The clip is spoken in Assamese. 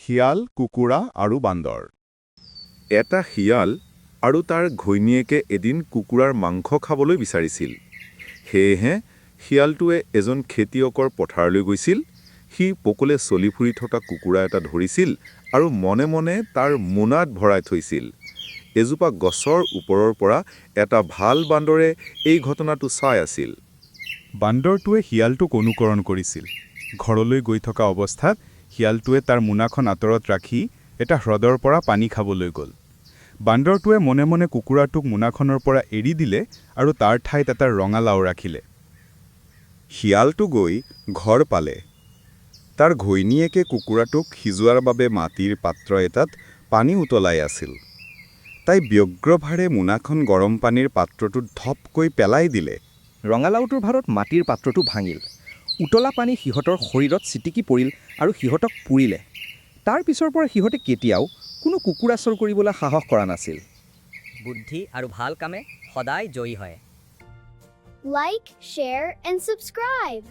শিয়াল, কুকুৰা আৰু বান্দৰ। এটা শিয়াল আৰু তাৰ ঘৈণীয়েকে এদিন কুকুৰাৰ মাংস খাবলৈ বিচাৰিছিল। সেয়েহে শিয়ালটোৱে এজন খেতিয়কৰ পথাৰলৈ গৈছিল। সি পকলে চলি ফুৰি থকা কুকুৰা এটা ধৰিছিল আৰু মনে মনে তাৰ মোনাত ভৰাই থৈছিল। এজোপা গছৰ ওপৰৰ পৰা এটা ভাল বান্দৰে এই ঘটনাটো চাই আছিল। বান্দৰটোৱে শিয়ালটোক অনুকৰণ কৰিছিল। ঘৰলৈ গৈ থকা অৱস্থাত শিয়ালটোৱে তাৰ মোনাখন আঁতৰত ৰাখি এটা হ্ৰদৰ পৰা পানী খাবলৈ গ'ল। বান্দৰটোৱে মনে মনে কুকুৰাটোক মোনাখনৰ পৰা এৰি দিলে আৰু তাৰ ঠাইত এটা ৰঙালাও ৰাখিলে। শিয়ালটো গৈ ঘৰ পালে। তাৰ ঘৈণীয়েকে কুকুৰাটোক সিজোৱাৰ বাবে মাটিৰ পাত্ৰ এটাত পানী উতলাই আছিল। তাই ব্যগ্ৰভাৱে মোনাখন গৰম পানীৰ পাত্ৰটোত ধপকৈ পেলাই দিলে। ৰঙালাওটোৰ ভাৰত মাটিৰ পাত্ৰটো ভাঙিল। উতলা পানী সিহঁতৰ শৰীৰত ছিটিকি পৰিল আৰু সিহঁতক পুৰিলে। তাৰ পিছৰ পৰা সিহঁতে কেতিয়াও কোনো কুকুৰা চোৰ কৰিবলৈ সাহস কৰা নাছিল। বুদ্ধি আৰু ভাল কামে সদায় জয়ী হয়। Like, share, and subscribe.